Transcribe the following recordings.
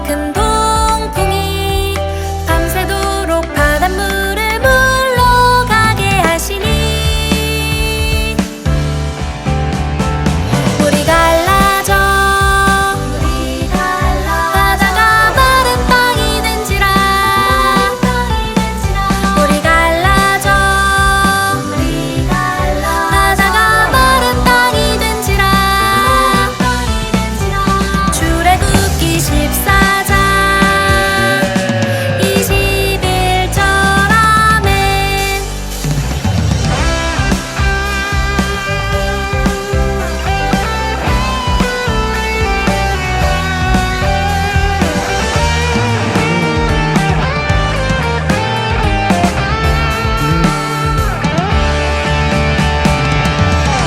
큰 동풍이 밤새도록 바닷물을 물러가게 하시니 물이 갈라져 바다가 마른 땅이 된지라 물이 갈라져 바다가 마른 땅이 된지라 출애굽기 14장 21절 아멘.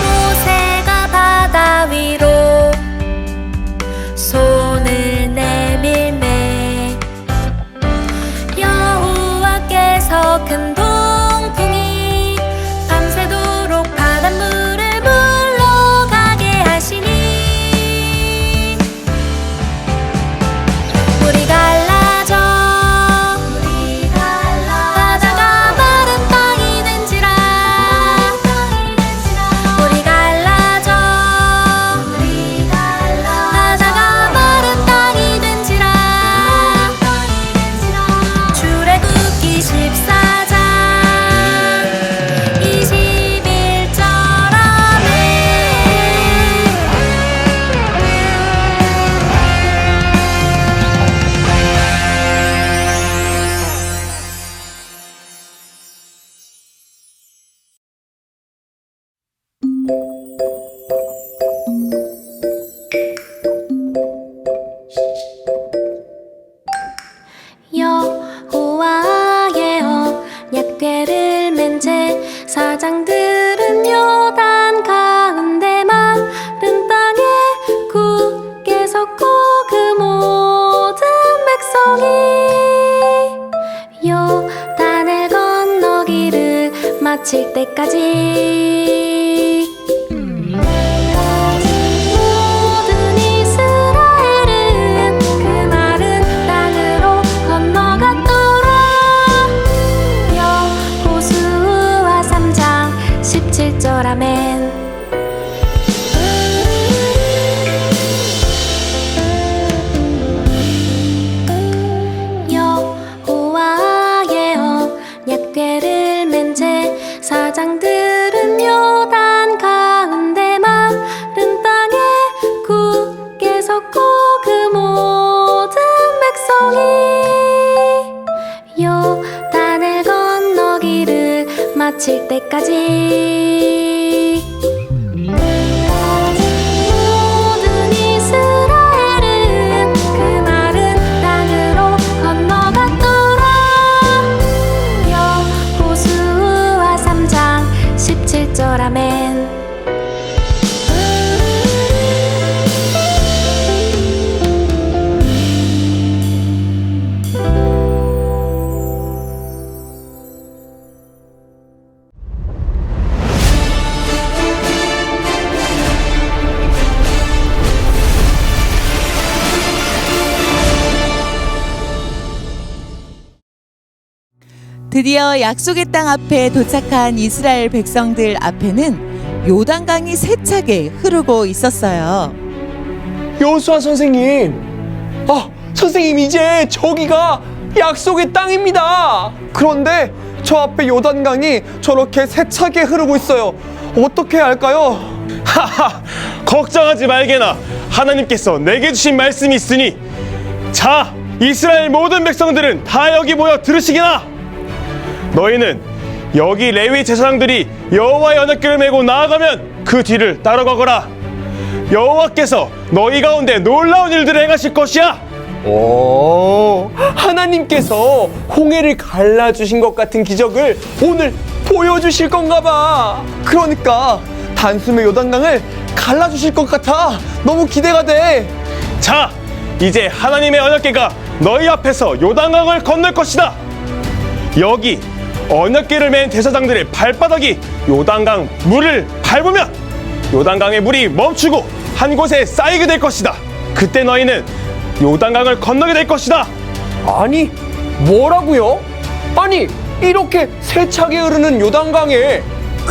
모세가 바다 위로 손을 내밀매 여호와께서 큰 동풍이 밤새도록 바닷물을 물러가게 하시니 물이 갈라져 바다가 마른 땅이 된지라 물이 갈라져 바다가 마른 땅이 된지라 출애굽기 14장 21절 아멘. 여호와의 언약궤를 맨 제사장들은 요단 가운데 마른 땅에 굳게 섰고 그 모든 백성이 요단을 건너기를 마칠 때까지 모든 이스라엘은 그 마른 땅으로 건너갔더라. 여호수아 3장 17절 아멘. 여호와의 언약궤를 맨 제사장들은 요단 가운데 마른 땅에 굳게 섰고 그 모든 백성이 요단을 건너기를 마칠 때까지 모든 이스라엘은 그 마른 땅으로 건너갔더라. 여호수아 3장 17절 아멘. 드디어 약속의 땅 앞에 도착한 이스라엘 백성들 앞에는 요단강이 세차게 흐르고 있었어요. 여호수아 선생님, 선생님 이제 저기가 약속의 땅입니다. 그런데 저 앞에 요단강이 저렇게 세차게 흐르고 있어요. 어떻게 해야 할까요? 하하, 걱정하지 말게나. 하나님께서 내게 주신 말씀이 있으니, 자, 이스라엘 모든 백성들은 다 여기 모여 들으시게나. 너희는 여기 레위 제사장들이 여호와의 언약궤를 메고 나아가면 그 뒤를 따라가거라. 여호와께서 너희 가운데 놀라운 일들을 행하실 것이야. 오, 하나님께서 홍해를 갈라주신 것 같은 기적을 오늘 보여주실 건가 봐. 그러니까 단숨에 요단강을 갈라주실 것 같아. 너무 기대가 돼. 자, 이제 하나님의 언약궤가 너희 앞에서 요단강을 건널 것이다. 여기 언약궤를 맨 제사장들의 발바닥이 요단강 물을 밟으면 요단강의 물이 멈추고 한 곳에 쌓이게 될 것이다. 그때 너희는 요단강을 건너게 될 것이다. 아니, 뭐라고요? 아니, 이렇게 세차게 흐르는 요단강에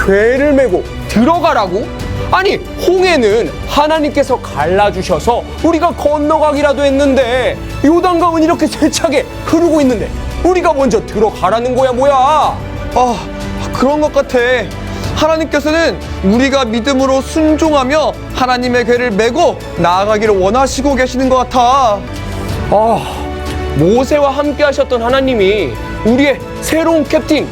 궤를 메고 들어가라고? 아니, 홍해는 하나님께서 갈라주셔서 우리가 건너가기라도 했는데 요단강은 이렇게 세차게 흐르고 있는데 우리가 먼저 들어가라는 거야, 뭐야? 아, 그런 것 같아. 하나님께서는 우리가 믿음으로 순종하며 하나님의 궤를 메고 나아가기를 원하시고 계시는 것 같아. 모세와 함께 하셨던 하나님이 우리의 새로운 캡틴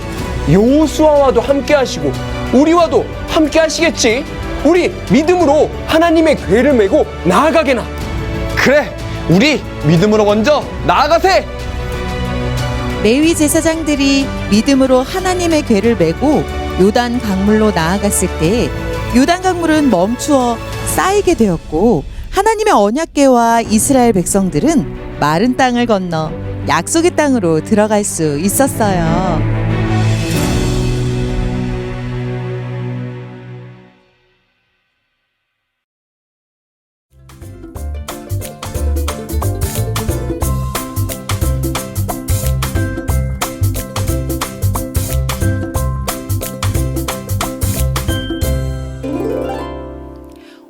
여호수아와도 함께 하시고 우리와도 함께 하시겠지. 우리 믿음으로 하나님의 궤를 메고 나아가게나. 그래, 우리 믿음으로 먼저 나아가세. 레위 제사장들이 믿음으로 하나님의 궤를 메고 요단 강물로 나아갔을 때 요단 강물은 멈추어 쌓이게 되었고 하나님의 언약궤와 이스라엘 백성들은 마른 땅을 건너 약속의 땅으로 들어갈 수 있었어요.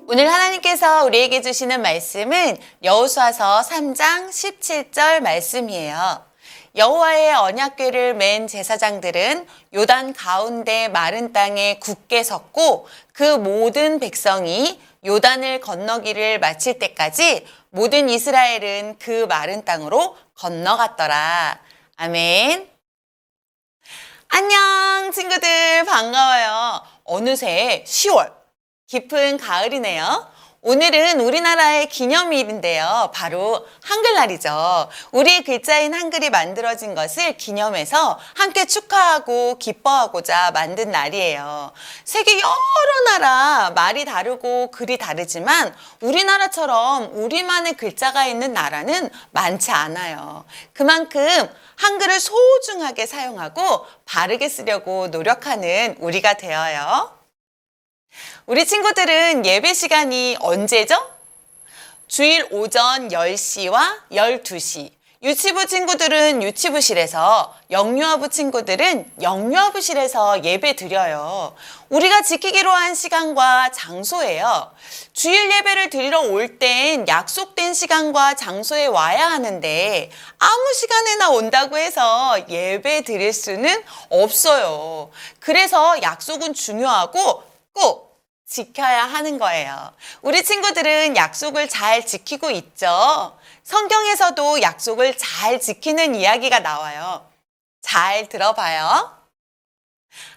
오늘 하나님께서 우리에게 주시는 말씀은 여호수아서 3장 17절 말씀이에요. 여호와의 언약궤를 맨 제사장들은 요단 가운데 마른 땅에 굳게 섰고 그 모든 백성이 요단을 건너기를 마칠 때까지 모든 이스라엘은 그 마른 땅으로 건너갔더라. 아멘. 안녕 친구들, 반가워요. 어느새 10월 깊은 가을이네요. 오늘은 우리나라의 기념일인데요. 바로 한글날이죠. 우리의 글자인 한글이 만들어진 것을 기념해서 함께 축하하고 기뻐하고자 만든 날이에요. 세계 여러 나라 말이 다르고 글이 다르지만 우리나라처럼 우리만의 글자가 있는 나라는 많지 않아요. 그만큼 한글을 소중하게 사용하고 바르게 쓰려고 노력하는 우리가 되어요. 우리 친구들은 예배 시간이 언제죠? 주일 오전 10시와 12시. 유치부 친구들은 유치부실에서, 영유아부 친구들은 영유아부실에서 예배 드려요. 우리가 지키기로 한 시간과 장소예요. 주일 예배를 드리러 올 땐 약속된 시간과 장소에 와야 하는데 아무 시간에나 온다고 해서 예배 드릴 수는 없어요. 그래서 약속은 중요하고 꼭 지켜야 하는 거예요. 우리 친구들은 약속을 잘 지키고 있죠? 성경에서도 약속을 잘 지키는 이야기가 나와요. 잘 들어봐요.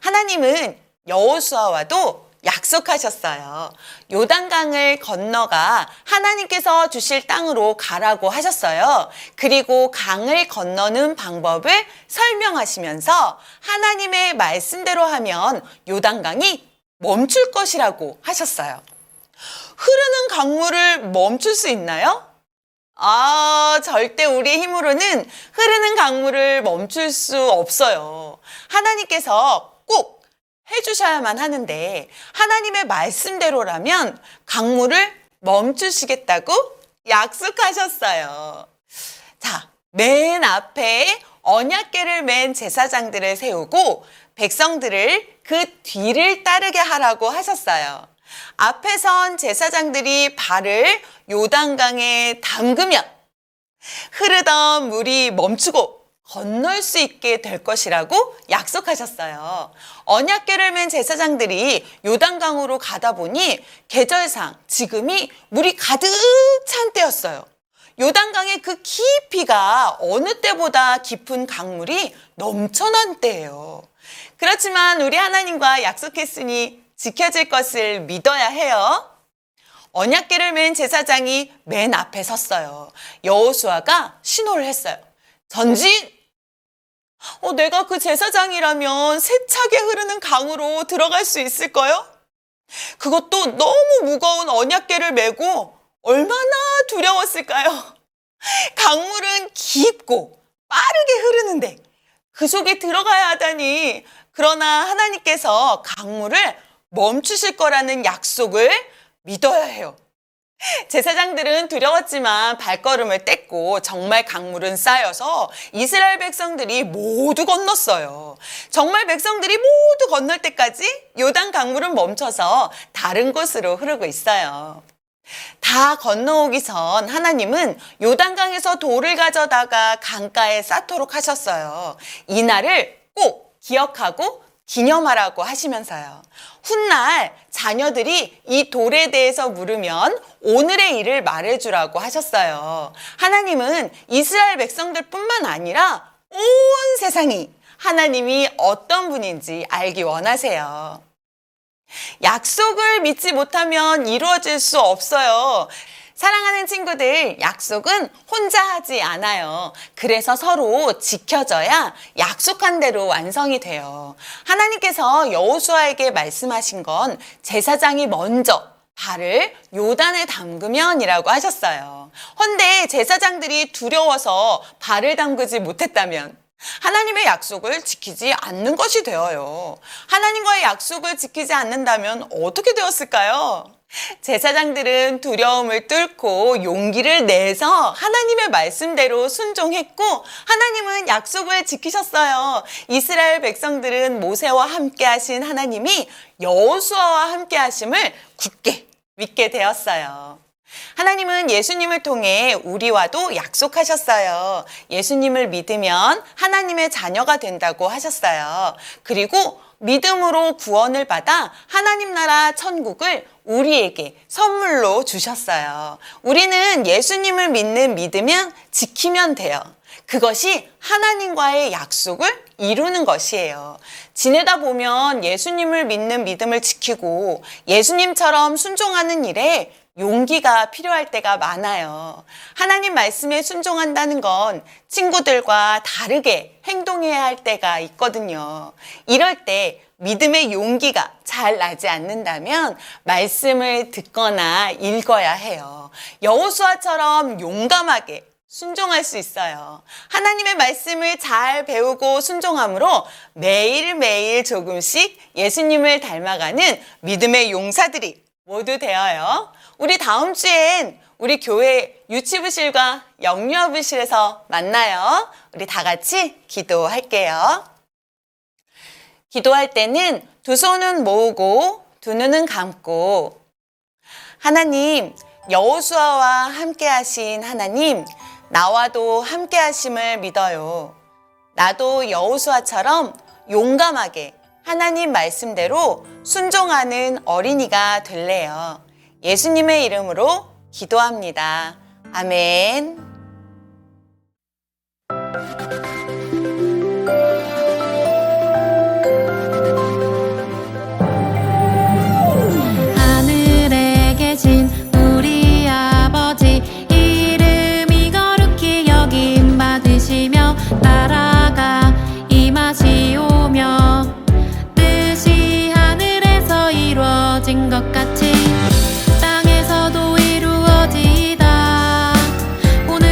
하나님은 여호수아와도 약속하셨어요. 요단강을 건너가 하나님께서 주실 땅으로 가라고 하셨어요. 그리고 강을 건너는 방법을 설명하시면서 하나님의 말씀대로 하면 요단강이 멈출 것이라고 하셨어요. 흐르는 강물을 멈출 수 있나요? 절대 우리의 힘으로는 흐르는 강물을 멈출 수 없어요. 하나님께서 꼭 해주셔야만 하는데 하나님의 말씀대로라면 강물을 멈추시겠다고 약속하셨어요. 자, 맨 앞에 언약궤를 맨 제사장들을 세우고 백성들을 그 뒤를 따르게 하라고 하셨어요. 앞에 선 제사장들이 발을 요단강에 담그면 흐르던 물이 멈추고 건널 수 있게 될 것이라고 약속하셨어요. 언약궤를 맨 제사장들이 요단강으로 가다 보니 계절상 지금이 물이 가득 찬 때였어요. 요단강의 그 깊이가 어느 때보다 깊은 강물이 넘쳐난 때예요. 그렇지만 우리 하나님과 약속했으니 지켜질 것을 믿어야 해요. 언약궤를 맨 제사장이 맨 앞에 섰어요. 여호수아가 신호를 했어요. 전진! 내가 그 제사장이라면 세차게 흐르는 강으로 들어갈 수 있을까요? 그것도 너무 무거운 언약궤를 메고 얼마나 두려웠을까요? 강물은 깊고 빠르게 흐르는데 그 속에 들어가야 하다니. 그러나 하나님께서 강물을 멈추실 거라는 약속을 믿어야 해요. 제사장들은 두려웠지만 발걸음을 뗐고 정말 강물은 쌓여서 이스라엘 백성들이 모두 건넜어요. 정말 백성들이 모두 건널 때까지 요단 강물은 멈춰서 다른 곳으로 흐르고 있어요. 다 건너오기 전 하나님은 요단강에서 돌을 가져다가 강가에 쌓도록 하셨어요. 이날을 꼭 기억하고 기념하라고 하시면서요. 훗날 자녀들이 이 돌에 대해서 물으면 오늘의 일을 말해주라고 하셨어요. 하나님은 이스라엘 백성들뿐만 아니라 온 세상이 하나님이 어떤 분인지 알기 원하세요. 약속을 믿지 못하면 이루어질 수 없어요. 사랑하는 친구들, 약속은 혼자 하지 않아요. 그래서 서로 지켜져야 약속한 대로 완성이 돼요. 하나님께서 여호수아에게 말씀하신 건 제사장이 먼저 발을 요단에 담그면이라고 하셨어요. 헌데 제사장들이 두려워서 발을 담그지 못했다면 하나님의 약속을 지키지 않는 것이 되어요. 하나님과의 약속을 지키지 않는다면 어떻게 되었을까요? 제사장들은 두려움을 뚫고 용기를 내서 하나님의 말씀대로 순종했고 하나님은 약속을 지키셨어요. 이스라엘 백성들은 모세와 함께 하신 하나님이 여호수아와 함께 하심을 굳게 믿게 되었어요. 하나님은 예수님을 통해 우리와도 약속하셨어요. 예수님을 믿으면 하나님의 자녀가 된다고 하셨어요. 그리고 믿음으로 구원을 받아 하나님 나라 천국을 우리에게 선물로 주셨어요. 우리는 예수님을 믿으면 지키면 돼요. 그것이 하나님과의 약속을 이루는 것이에요. 지내다 보면 예수님을 믿는 믿음을 지키고 예수님처럼 순종하는 일에 용기가 필요할 때가 많아요. 하나님 말씀에 순종한다는 건 친구들과 다르게 행동해야 할 때가 있거든요. 이럴 때 믿음의 용기가 잘 나지 않는다면 말씀을 듣거나 읽어야 해요. 여호수아처럼 용감하게 순종할 수 있어요. 하나님의 말씀을 잘 배우고 순종함으로 매일매일 조금씩 예수님을 닮아가는 믿음의 용사들이 모두 되어요. 우리 다음 주엔 우리 교회 유치부실과 영유아부실에서 만나요. 우리 다 같이 기도할게요. 기도할 때는 두 손은 모으고 두 눈은 감고 하나님, 여호수아와 함께 하신 하나님, 나와도 함께 하심을 믿어요. 나도 여호수아처럼 용감하게 하나님 말씀대로 순종하는 어린이가 될래요. 예수님의 이름으로 기도합니다. 아멘. 하늘에 계신 우리 아버지 이름이 거룩히 여김 받으시며 나라가 임하시오며 뜻이 하늘에서 이루어진 것 같이 땅에서도 이루어지이다. 오늘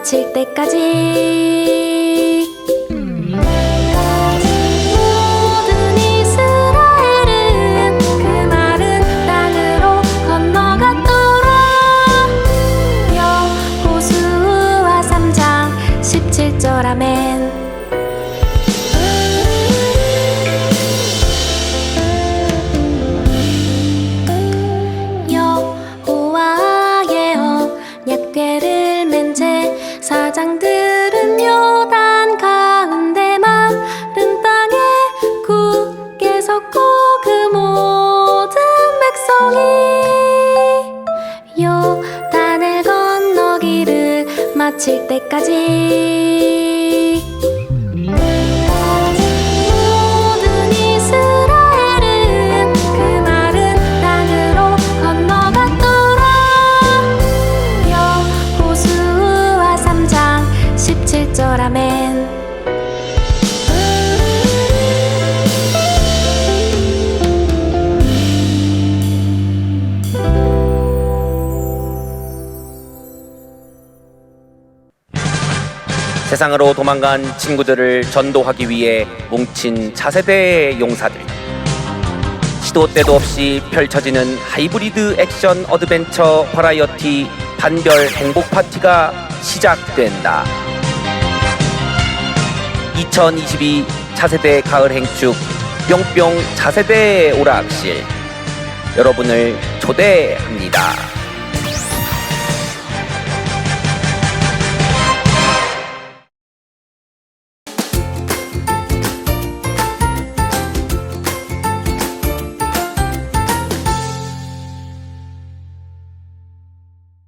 마칠 때까지 모든 이스라엘은 그 마른 땅으로 건너갔더라. 여호수아 3장 17절 아멘. 여호와의 언약궤를 맨 제사장들은 요단 가운데 마른 땅에 굳게 섰고 그 모든 백성이 요단을 건너기를 마칠 때까지 모든 이스라엘은 그 마른 땅으로 건너갔더라. 여호수아 3장 17절 아멘. 세상으로 도망간 친구들을 전도하기 위해 뭉친 차세대의 용사들. 시도 때도 없이 펼쳐지는 하이브리드 액션 어드벤처 버라이어티 반별 행복 파티가 시작된다. 2022 차세대 가을 행축 뿅뿅 차세대 오락실 여러분을 초대합니다.